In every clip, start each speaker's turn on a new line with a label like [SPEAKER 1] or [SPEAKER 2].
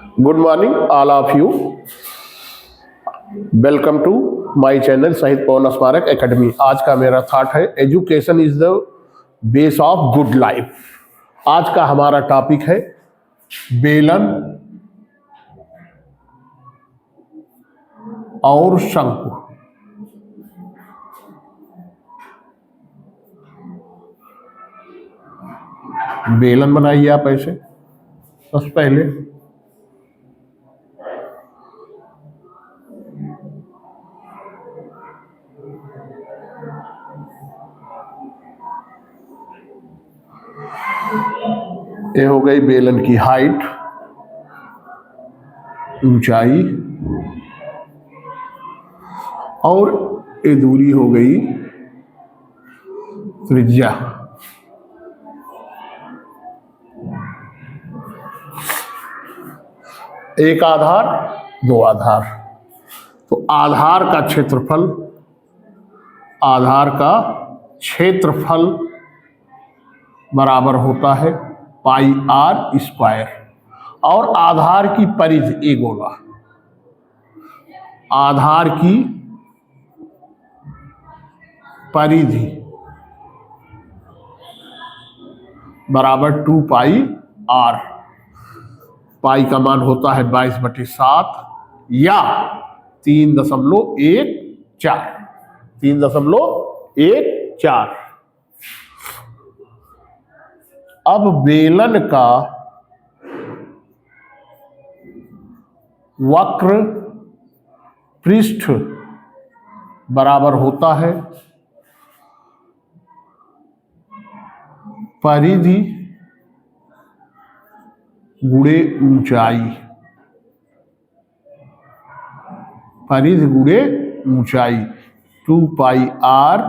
[SPEAKER 1] Good morning all of you. Welcome to my channel Shaheed Pawan Smarak academy. आज का मेरा thought है education is the base of good life. आज का हमारा टॉपिक है बेलन और शंकु। बेलन बनाइए आप ऐसे। सबसे पहले ये हो गई बेलन की हाइट, ऊंचाई, और ये दूरी हो गई त्रिज्या। एक आधार, दो आधार। तो आधार का क्षेत्रफल बराबर होता है पाई आर स्क्वायर, और आधार की परिधि ए गोला, आधार की परिधि बराबर 2 पाई आर। पाई का मान होता है 22/7 या 3.14। अब बेलन का वक्र पृष्ठ बराबर होता है परिधि गुणे ऊंचाई। परिधि गुणे ऊंचाई 2 पाई आर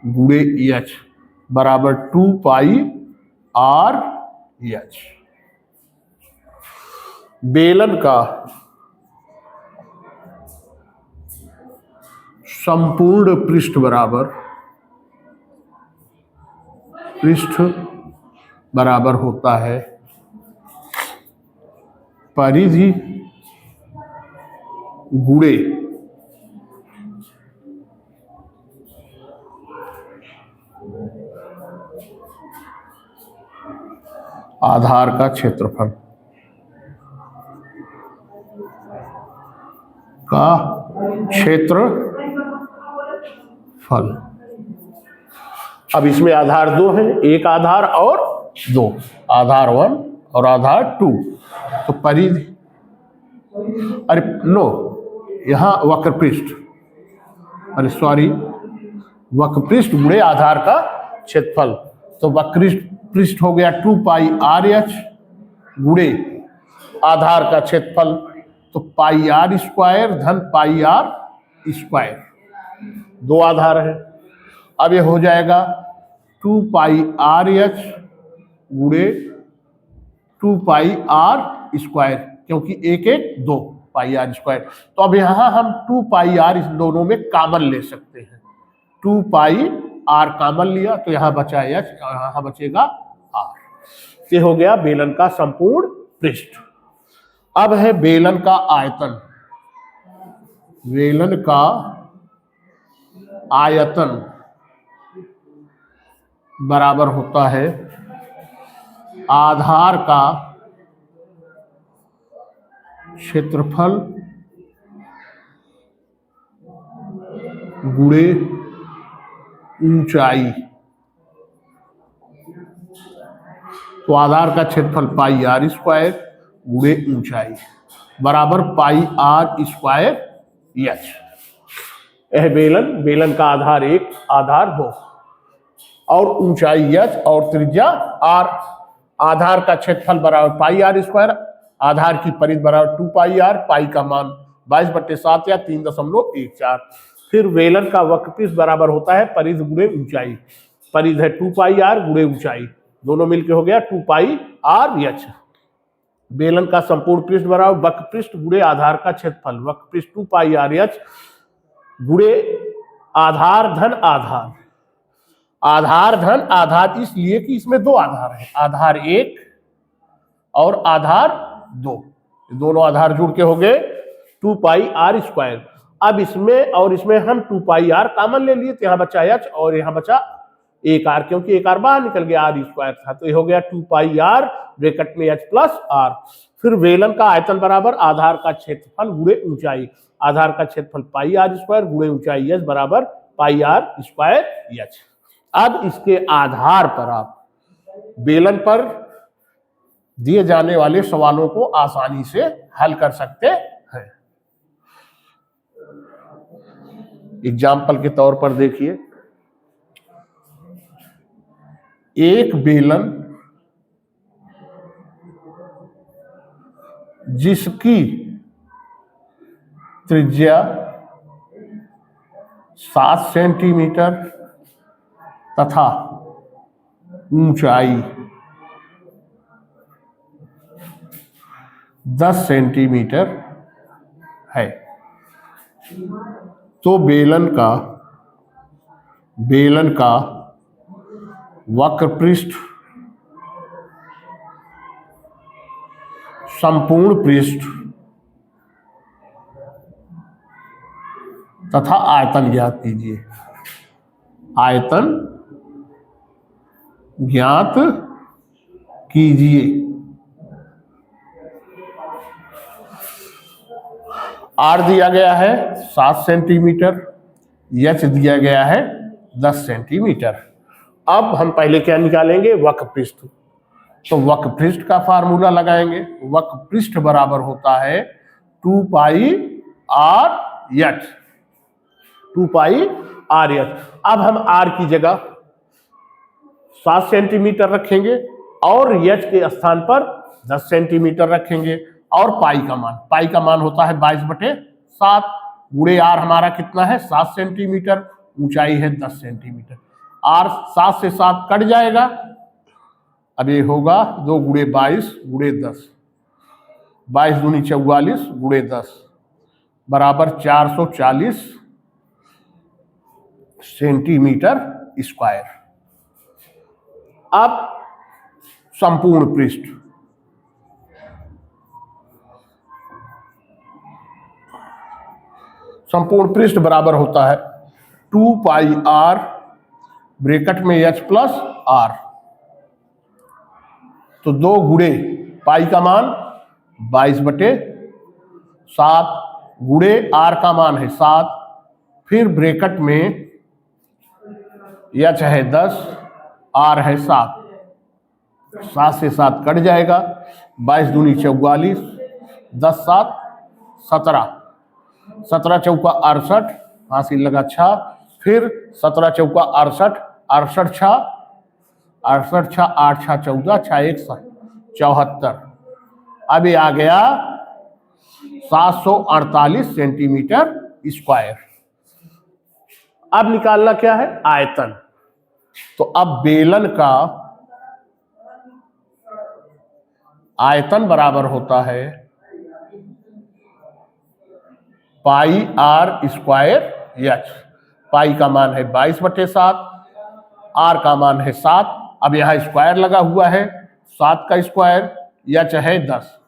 [SPEAKER 1] गुणे एच बराबर 2 पाई आर एच। बेलन का संपूर्ण पृष्ठ बराबर होता है परिधि गुणे आधार का क्षेत्रफल अब इसमें आधार दो है, एक आधार और दो, आधार 1 और आधार 2। तो परिधि, अरे नो, यहां वक्र पृष्ठ गुणे आधार का क्षेत्रफल। तो वक्र पृष्ठ हो गया 2 पाई आर एच गुणे आधार का क्षेत्रफल, तो पाई आर स्क्वायर धन पाई आर स्क्वायर, दो आधार है। अब ये हो जाएगा 2 पाई आर एच गुणे 2 पाई आर स्क्वायर, क्योंकि एक एक 2 पाई आर स्क्वायर। तो अब यहां हम 2 पाई आर इस दोनों में कॉमन ले सकते हैं। 2 पाई आर कॉमन लिया तो यहां बचा एच, यहां बचेगा आर। ये हो गया बेलन का संपूर्ण पृष्ठ। अब है बेलन का आयतन। बेलन का आयतन बराबर होता है आधार का क्षेत्रफल गुणे ऊंचाई। तो आधार का क्षेत्रफल पाई आर स्क्वायर गुणे ऊंचाई बराबर पाई आर स्क्वायर एच। यह बेलन का आधार 1, आधार 2 और ऊंचाई एच और त्रिज्या आर। आधार का क्षेत्रफल बराबर पाई आर स्क्वायर, आधार की परिधि बराबर 2 पाई आर, पाई का मान 22/7 या 3.14। फिर बेलन का वक्र पृष्ठ बराबर होता है परिधि गुणे ऊंचाई। परिधि है 2 पाई आर गुणे ऊंचाई, दोनों मिलकर हो गया 2 पाई आर एच। बेलन का संपूर्ण पृष्ठ बराबर वक्र पृष्ठ गुणे आधार का क्षेत्रफल। वक्र पृष्ठ 2 पाई आर एच गुणे आधार धन आधार। आधार धन आधार इसलिए कि इसमें दो आधार है, आधार 1 और आधार 2। दोनों आधार जुड़ के हो गए 2 पाई आर स्क्वायर। अब इसमें और इसमें हम 2 पाई आर कॉमन ले लिए, तो यहाँ बचा एच और यहाँ बचा एक आर, क्योंकि एक आर बाहर निकल गया, आर स्क्वायर था, तो ये हो गया 2 पाई आर ब्रैकेट में एच प्लस आर। फिर बेलन का आयतन बराबर आधार का क्षेत्रफल गुणे ऊंचाई। आधार का क्षेत्रफल पाई आर स्क्वायर गुणे ऊंचाई एच बराबर पाई आर स्क्वायर एच। अब इसके आधार पर आप बेलन पर दिए जाने वाले सवालों को आसानी से हल कर सकते हैं। एग्जाम्पल के तौर पर देखिए, एक बेलन जिसकी त्रिज्या 7 सेंटीमीटर तथा ऊंचाई 10 सेंटीमीटर है, तो बेलन का वक्र पृष्ठ संपूर्ण पृष्ठ तथा आयतन ज्ञात कीजिए। आयतन ज्ञात कीजिए। आर दिया गया है 7 सेंटीमीटर, एच दिया गया है 10 सेंटीमीटर। अब हम पहले क्या निकालेंगे, वक्र पृष्ठ। तो वक्र पृष्ठ का फार्मूला लगाएंगे। वक्र पृष्ठ बराबर होता है 2 पाई आर एच, 2 पाई आर एच। अब हम आर की जगह 7 सेंटीमीटर रखेंगे और एच के स्थान पर 10 सेंटीमीटर रखेंगे, और पाई का मान होता है 22/7 गुणे आर हमारा कितना है 7 सेंटीमीटर, ऊंचाई है 10 सेंटीमीटर। आर 7 से 7 कट जाएगा, अब ये होगा 2 गुणे 22 गुणे 10, 22 दूनी 44 गुणे 10 बराबर 440 सेंटीमीटर स्क्वायर। अब संपूर्ण पृष्ठ बराबर होता है 2 पाई आर ब्रैकेट में एच प्लस आर, तो 2 गुणे पाई का मान 22/7 गुणे आर का मान है 7, फिर ब्रैकेट में एच है 10, आर है 7, 7 से 7 कट जाएगा, 22 दूनी 44, 10 7 17, 17 चौका 68, हासिल लगा 6, फिर 17 चौका 68, 68 6, 68 6 8 6 14, 6 1 74। अब ये आ गया 748 सेंटीमीटर स्क्वायर। अब निकालना क्या है, आयतन। तो अब बेलन का आयतन बराबर होता है पाई आर स्क्वायर एच। पाई का मान है 22/7, आर का मान है 7, अब यहां स्क्वायर लगा हुआ है, 7 का स्क्वायर, एच है 10,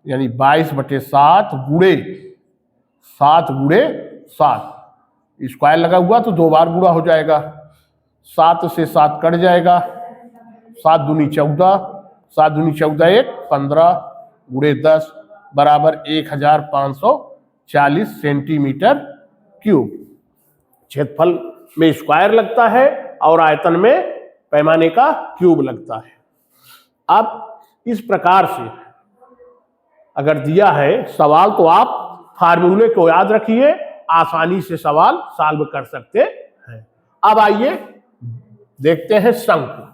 [SPEAKER 1] यानी 22/7 गुणे 7 गुणे 7, स्क्वायर लगा हुआ तो 2 बार गुणा हो जाएगा, 7 से 7 कट जाएगा, 7 दूनी 14, 7 दूनी 14 1 15 गुणे 10 बराबर 1540 सेंटीमीटर क्यूब। क्षेत्रफल में स्क्वायर लगता है और आयतन में पैमाने का क्यूब लगता है। अब इस प्रकार से अगर दिया है सवाल तो आप फार्मूले को याद रखिए, आसानी से सवाल सॉल्व कर सकते हैं। अब आइए देखते हैं शंकु।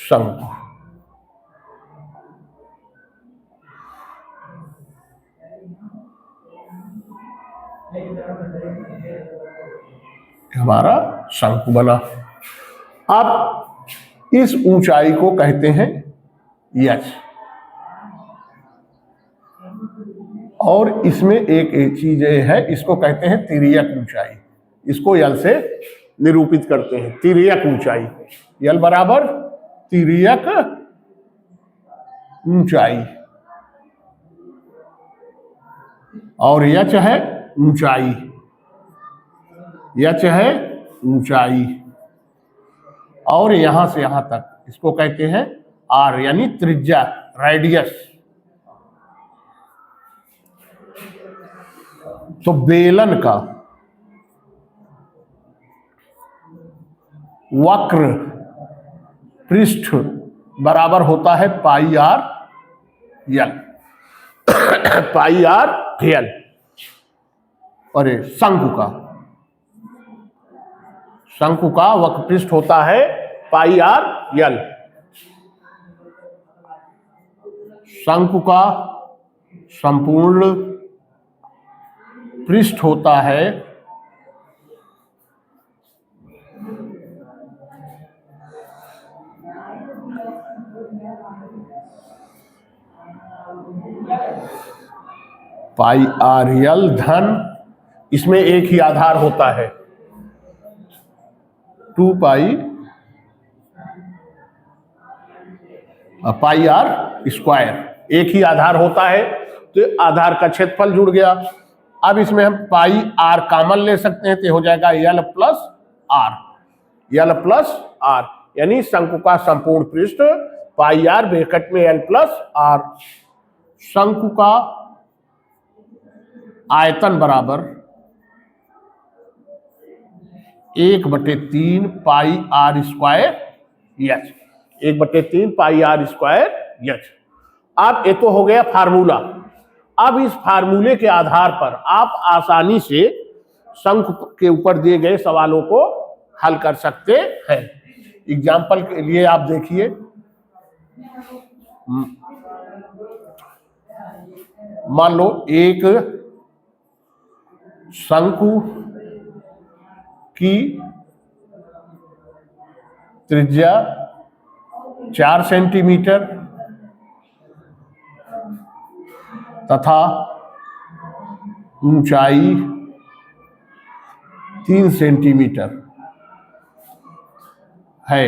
[SPEAKER 1] शंकु हमारा शंकु बना। अब इस ऊंचाई को कहते हैं एच, और इसमें एक चीज है, इसको कहते हैं तिर्यक ऊंचाई। इसको यल से निरूपित करते हैं। तिर्यक ऊंचाई, यल बराबर तिर्यक ऊंचाई, और यच है ऊंचाई, यच है ऊंचाई, और यहां से यहां तक इसको कहते हैं आर, यानी त्रिज्या, रेडियस। तो बेलन का वक्र पृष्ठ बराबर होता है पाई आर यल, पाई आर यल। और शंकु का वक्र पृष्ठ होता है पाई आर यल। शंकु का संपूर्ण पृष्ठ होता है पाई आर यल धन, इसमें एक ही आधार होता है 2 पाई पाई आर स्क्वायर, एक ही आधार होता है, तो आधार का क्षेत्रफल जुड़ गया। अब इसमें हम पाई आर कॉमन ले सकते हैं, तो हो जाएगा L plus R, L plus R, यानी शंकु का संपूर्ण पृष्ठ पाई आर ब्रैकेट में यल प्लस आर। शंकु का आयतन बराबर 1/3 pi R square H, 1/3 pi R square H. अब ये तो हो गया फार्मूला। अब इस फार्मूले के आधार पर आप आसानी से शंकु के ऊपर दिए गए सवालों को हल कर सकते हैं। एग्जाम्पल के लिए आप देखिए, मान लो एक शंकु की त्रिज्या 4 सेंटीमीटर तथा ऊंचाई 3 सेंटीमीटर है,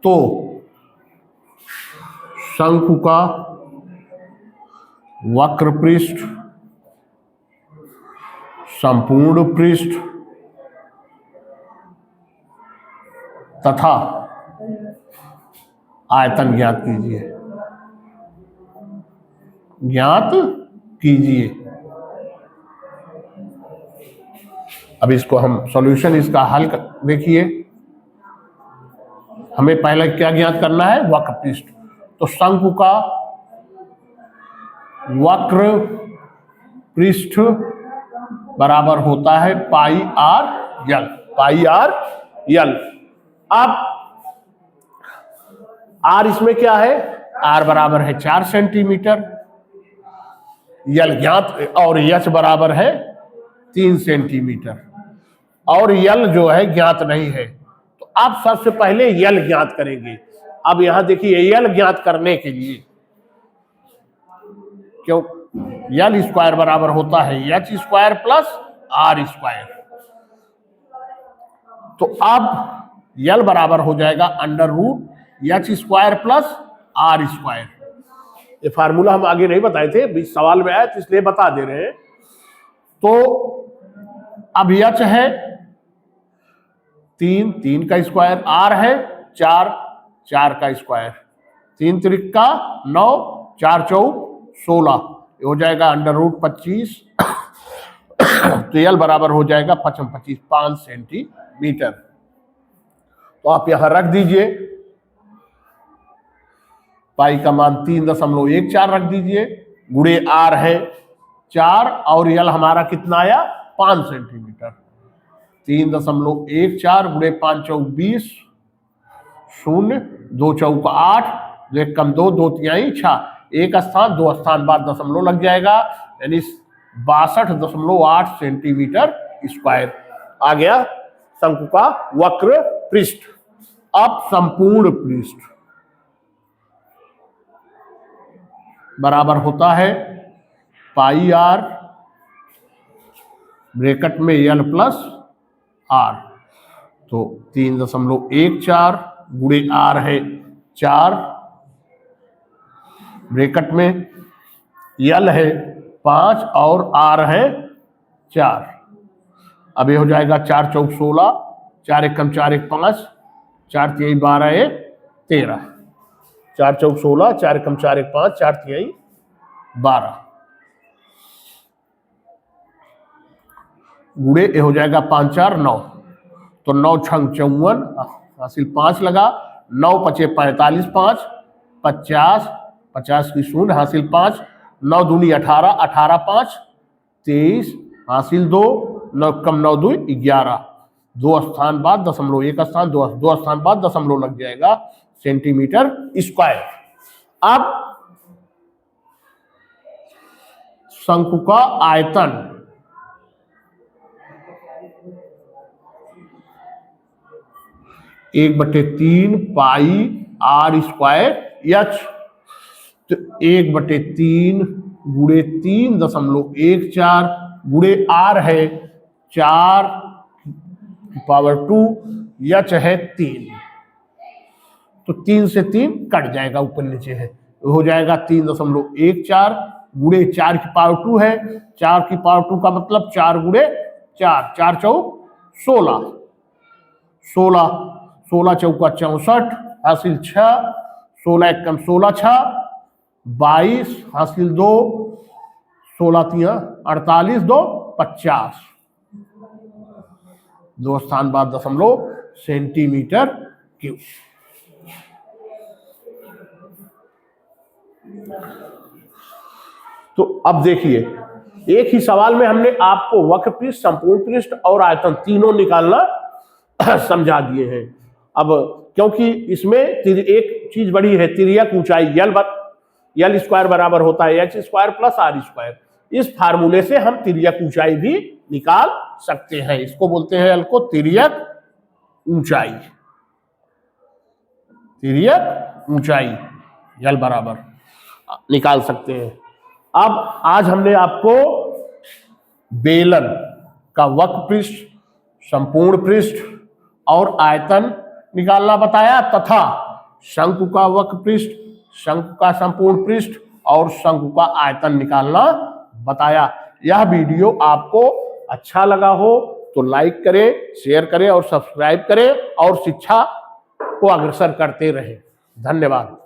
[SPEAKER 1] तो शंकु का वक्र पृष्ठ, संपूर्ण पृष्ठ तथा आयतन ज्ञात कीजिए, ज्ञात कीजिए। अब इसको हम सॉल्यूशन, इसका हल देखिए। हमें पहले क्या ज्ञात करना है? वक्र पृष्ठ। तो शंकु का वक्र पृष्ठ बराबर होता है पाई आर यल, पाई आर यल। अब आर इसमें क्या है? आर बराबर है 4 सेंटीमीटर, यल ज्ञात, और यच बराबर है 3 सेंटीमीटर, और यल जो है ज्ञात नहीं है। तो आप सबसे पहले यल ज्ञात करेंगे। अब यहां देखिए, यल ज्ञात करने के लिए, क्यों, यल स्क्वायर बराबर होता है H square plus R square. तो अब यल बराबर हो जाएगा √एच स्क्वायर प्लस आर स्क्वायर। ये फार्मूला हम आगे नहीं बताए थे, बीच सवाल में आया तो इसलिए बता दे रहे हैं। तो अब एच है 3 का स्क्वायर, आर है 4 का स्क्वायर, 3 त्रिका 9, 4 चौक 16, हो जाएगा √25। तो यल बराबर हो जाएगा 25 5 सेंटीमीटर। तो आप यहां रख दीजिए, पाई का मान 3.14 रख दीजिए, गुणे आर है 4, और यल हमारा कितना आया? 5 सेंटीमीटर। 3.14 गुणे 5 चौक 20, 0 2 चौक 8, 1 कम 2 2 तिहाई 6, एक स्थान 2 स्थान बाद दशमलव लग जाएगा, यानी 62.8 सेंटीमीटर स्क्वायर आ गया शंकु का वक्र पृष्ठ। अब संपूर्ण पृष्ठ बराबर होता है पाई आर ब्रैकेट में यल प्लस आर, तो 3.14 गुणे आर है 4, ब्रैकेट में यल है 5 और आर है 4। अब ये हो जाएगा 4 चौक 16, 4 एकम 4 एक 5, 4 तिहाई 12 एक 13, 4 चौक 16, 4 एकम 4 एक 5, 4 तिहाई 12 गुणे ये हो जाएगा 5 4 9, तो 9 छंग 54 हासिल 5 लगा, 9 पचे 45 5 50 50 की शून्य हासिल 5, 9 दूनी 18 18 5 23 हासिल 2, 9 कम 9 2 11, 2 स्थान बाद दशमलव, एक स्थान 2 स्थान बाद दशमलव लग जाएगा सेंटीमीटर स्क्वायर। अब शंकु का आयतन, एक बटे 3 पाई आर स्क्वायर एच, तो 1/3 गुणे 3.14 गुणे आर है 4 पावर 2, एच है 3, तो 3 से 3 कट जाएगा, ऊपर नीचे है, तो हो जाएगा 3.14 गुणे 4 की पावर 2 है, 4 की पावर 2 का मतलब 4 गुणे 4, 4 चौक 16, 16 16 चौका 64 हासिल 6, 16 एकम 16 6 22 हासिल 2, 16 तिया 48 2 50, 2 स्थान बाद दशमलव सेंटीमीटर क्यूब। तो अब देखिए, एक ही सवाल में हमने आपको वक्र पृष्ठ, संपूर्ण पृष्ठ और आयतन तीनों निकालना समझा दिए हैं। अब क्योंकि इसमें एक चीज बड़ी है, तिर्यक ऊंचाई यल स्क्वायर बराबर होता है H square plus R square. इस फार्मूले से हम तिर्यक ऊंचाई भी निकाल सकते हैं, इसको बोलते हैं यल को तिर्यक ऊंचाई, तिर्यक ऊंचाई यल बराबर निकाल सकते हैं। अब आज हमने आपको बेलन का वक्र पृष्ठ, संपूर्ण पृष्ठ और आयतन निकालना बताया, तथा शंकु का वक्र पृष्ठ, शंकु का संपूर्ण पृष्ठ और शंकु का आयतन निकालना बताया। यह वीडियो आपको अच्छा लगा हो तो लाइक करें, शेयर करें और सब्सक्राइब करें और शिक्षा को अग्रसर करते रहें। धन्यवाद।